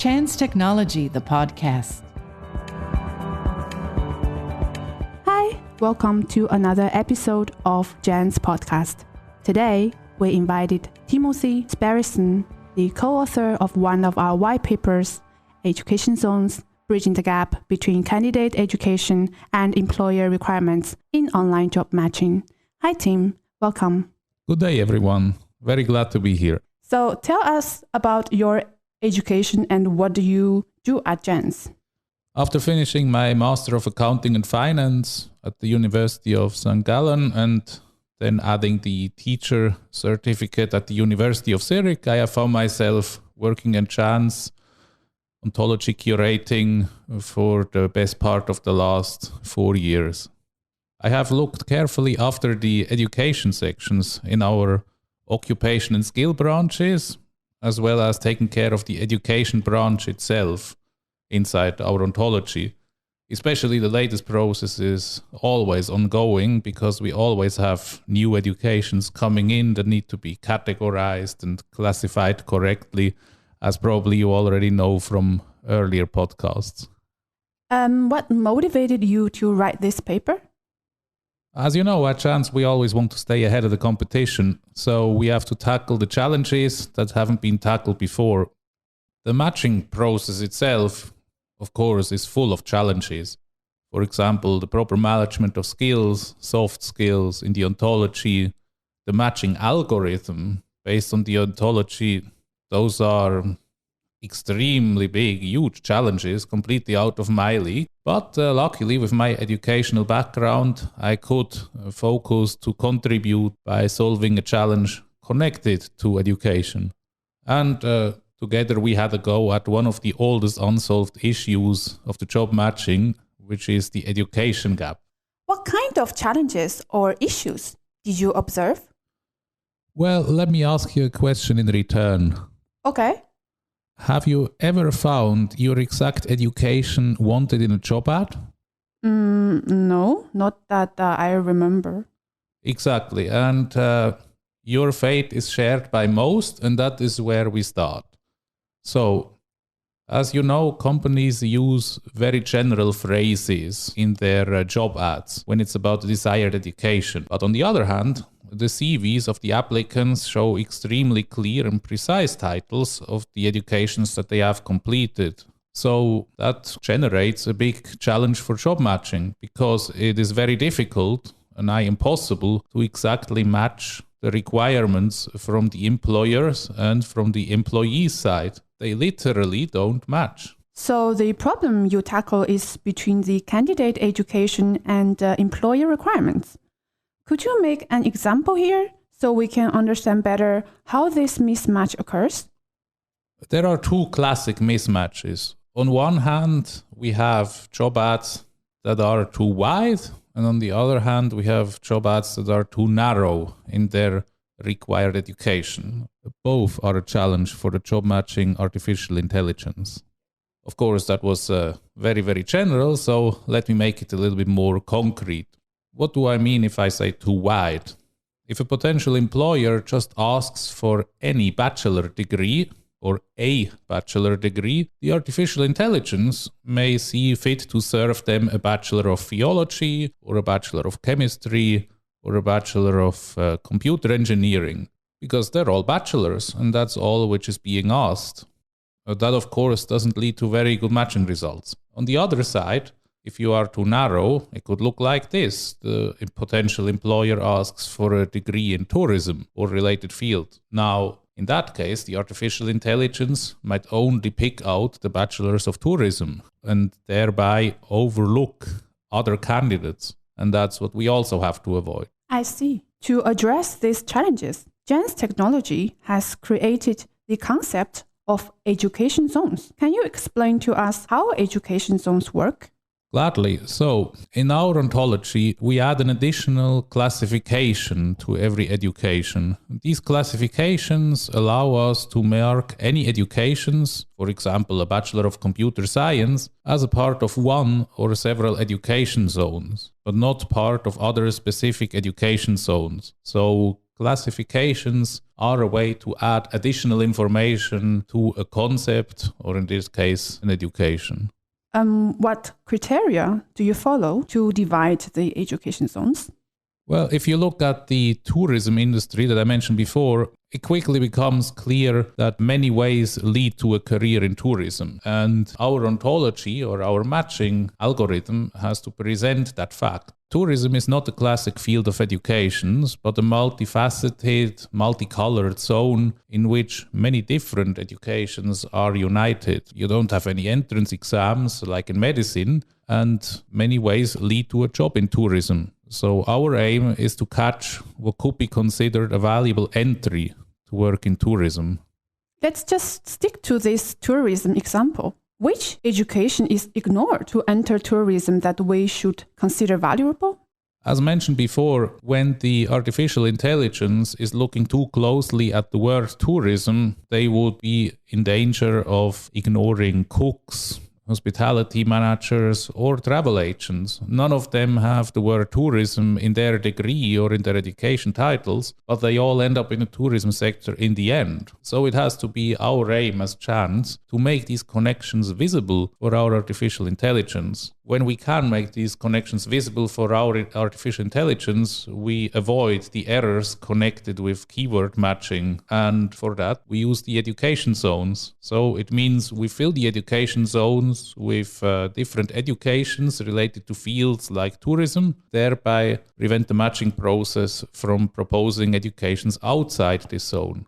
JANZZ.technology, the podcast. Hi, welcome to another episode of JANZZ podcast. Today, we invited Timothy Sparrison, the co-author of one of our white papers, Education Zones, Bridging the Gap Between Candidate Education and Employer Requirements in Online Job Matching. Hi, Tim. Welcome. Good day, everyone. Very glad to be here. So tell us about your education and what do you do at JANZZ? After finishing my Master of Accounting and Finance at the University of St. Gallen and then adding the teacher certificate at the University of Zurich, I have found myself working at JANZZ ontology curating for the best part of the last 4 years. I have looked carefully after the education sections in our occupation and skill branches, as well as taking care of the education branch itself inside our ontology. Especially the latest process is always ongoing because we always have new educations coming in that need to be categorized and classified correctly, as probably you already know from earlier podcasts. What motivated you to write this paper? As you know, at JANZZ, we always want to stay ahead of the competition, so we have to tackle the challenges that haven't been tackled before. The matching process itself, of course, is full of challenges. For example, the proper management of skills, soft skills in the ontology, the matching algorithm based on the ontology, those are extremely big, huge challenges, completely out of my league. But luckily, with my educational background, I could focus to contribute by solving a challenge connected to education. And together we had a go at one of the oldest unsolved issues of the job matching, which is the education gap. What kind of challenges or issues did you observe? Well, let me ask you a question in return. Okay. Have you ever found your exact education wanted in a job ad? No, not that I remember. Exactly. And your fate is shared by most, and that is where we start. So, as you know, companies use very general phrases in their job ads when it's about the desired education. But on the other hand, the CVs of the applicants show extremely clear and precise titles of the educations that they have completed. So that generates a big challenge for job matching because it is very difficult and nigh impossible to exactly match the requirements from the employers and from the employee side. They literally don't match. So the problem you tackle is between the candidate education and employer requirements. Could you make an example here so we can understand better how this mismatch occurs? There are two classic mismatches. On one hand, we have job ads that are too wide, and on the other hand, we have job ads that are too narrow in their required education. Both are a challenge for the job matching artificial intelligence. Of course, that was very, very general, so let me make it a little bit more concrete. What do I mean if I say too wide? If a potential employer just asks for any bachelor degree or a bachelor degree, the artificial intelligence may see fit to serve them a bachelor of theology or a bachelor of chemistry or a bachelor of computer engineering, because they're all bachelors and that's all which is being asked. That, of course, doesn't lead to very good matching results. On the other side, if you are too narrow, it could look like this. The potential employer asks for a degree in tourism or related field. Now, in that case, the artificial intelligence might only pick out the bachelors of tourism and thereby overlook other candidates. And that's what we also have to avoid. I see. To address these challenges, JANZZ.technology has created the concept of education zones. Can you explain to us how education zones work? Gladly. So, in our ontology, we add an additional classification to every education. These classifications allow us to mark any educations, for example, a Bachelor of Computer Science, as a part of one or several education zones, but not part of other specific education zones. So, classifications are a way to add additional information to a concept, or in this case, an education. What criteria do you follow to divide the education zones? Well, if you look at the tourism industry that I mentioned before, it quickly becomes clear that many ways lead to a career in tourism. And our ontology or our matching algorithm has to present that fact. Tourism is not a classic field of educations, but a multifaceted, multicolored zone in which many different educations are united. You don't have any entrance exams like in medicine, and many ways lead to a job in tourism. So our aim is to catch what could be considered a valuable entry to work in tourism. Let's just stick to this tourism example. Which education is ignored to enter tourism that we should consider valuable? As mentioned before, when the artificial intelligence is looking too closely at the word tourism, they would be in danger of ignoring cooks, hospitality managers, or travel agents. None of them have the word tourism in their degree or in their education titles, but they all end up in the tourism sector in the end. So it has to be our aim as JANZZ to make these connections visible for our artificial intelligence. When we can make these connections visible for our artificial intelligence, we avoid the errors connected with keyword matching. And for that, we use the education zones. So it means we fill the education zones with different educations related to fields like tourism, thereby prevent the matching process from proposing educations outside this zone.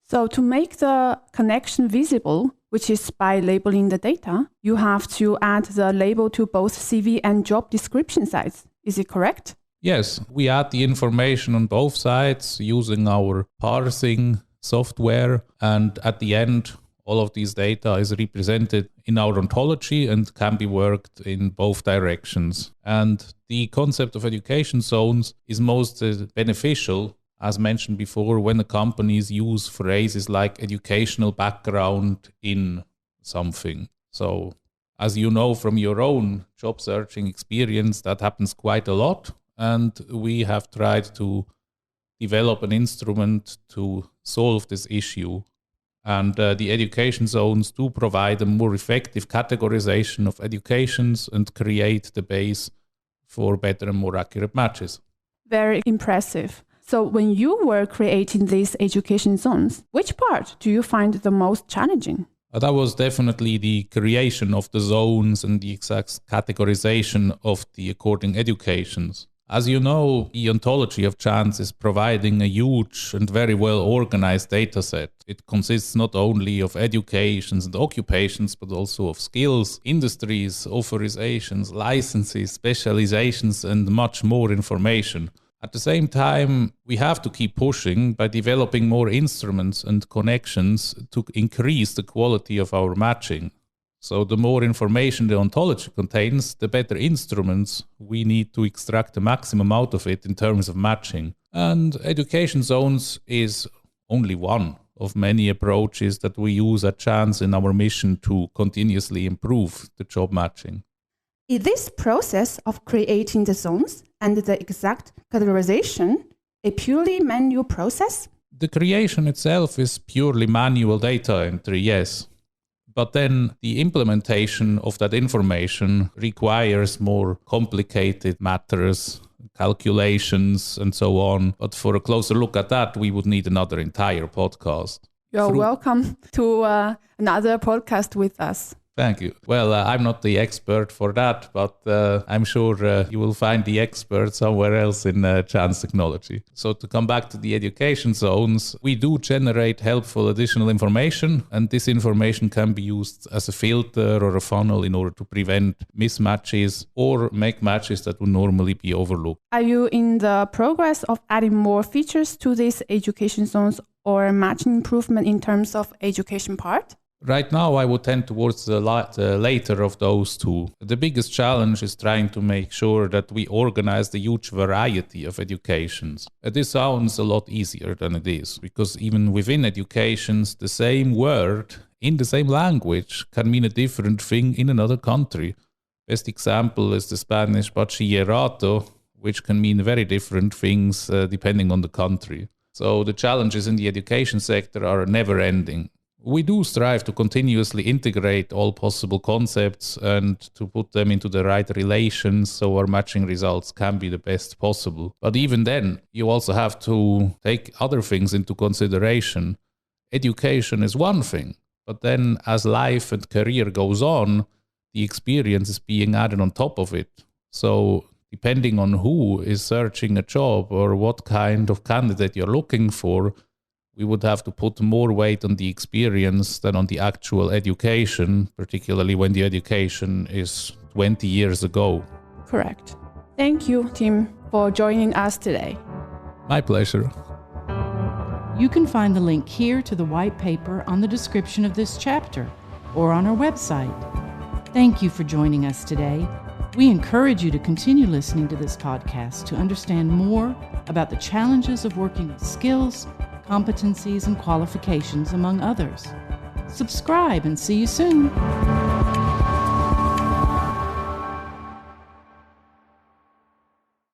So to make the connection visible, which is by labeling the data, you have to add the label to both CV and job description sites. Is it correct? Yes, we add the information on both sides using our parsing software, and at the end, all of these data is represented in our ontology and can be worked in both directions. And the concept of education zones is most beneficial, as mentioned before, when the companies use phrases like educational background in something. So, as you know from your own job searching experience, that happens quite a lot. And we have tried to develop an instrument to solve this issue. And the education zones do provide a more effective categorization of educations and create the base for better and more accurate matches. Very impressive. So when you were creating these education zones, which part do you find the most challenging? That was definitely the creation of the zones and the exact categorization of the according educations. As you know, the ontology of JANZZ is providing a huge and very well organized data set. It consists not only of educations and occupations, but also of skills, industries, authorizations, licenses, specializations, and much more information. At the same time, we have to keep pushing by developing more instruments and connections to increase the quality of our matching. So the more information the ontology contains, the better instruments we need to extract the maximum out of it in terms of matching. And education zones is only one of many approaches that we use at JANZZ in our mission to continuously improve the job matching. Is this process of creating the zones and the exact categorization a purely manual process? The creation itself is purely manual data entry, yes. But then the implementation of that information requires more complicated matters, calculations, and so on. But for a closer look at that, we would need another entire podcast. You're welcome to another podcast with us. Thank you. Well, I'm not the expert for that, but I'm sure you will find the expert somewhere else in JANZZ.technology. So to come back to the education zones, we do generate helpful additional information, and this information can be used as a filter or a funnel in order to prevent mismatches or make matches that would normally be overlooked. Are you in the progress of adding more features to these education zones or matching improvement in terms of education part? Right now, I would tend towards the later of those two. The biggest challenge is trying to make sure that we organize the huge variety of educations. This sounds a lot easier than it is, because even within educations, the same word in the same language can mean a different thing in another country. Best example is the Spanish bachillerato, which can mean very different things depending on the country. So the challenges in the education sector are never ending. We do strive to continuously integrate all possible concepts and to put them into the right relations so our matching results can be the best possible. But even then, you also have to take other things into consideration. Education is one thing, but then as life and career goes on, the experience is being added on top of it. So depending on who is searching a job or what kind of candidate you're looking for, we would have to put more weight on the experience than on the actual education, particularly when the education is 20 years ago. Correct. Thank you, Tim, for joining us today. My pleasure. You can find the link here to the white paper on the description of this chapter or on our website. Thank you for joining us today. We encourage you to continue listening to this podcast to understand more about the challenges of working with skills, competencies, and qualifications, among others. Subscribe and see you soon.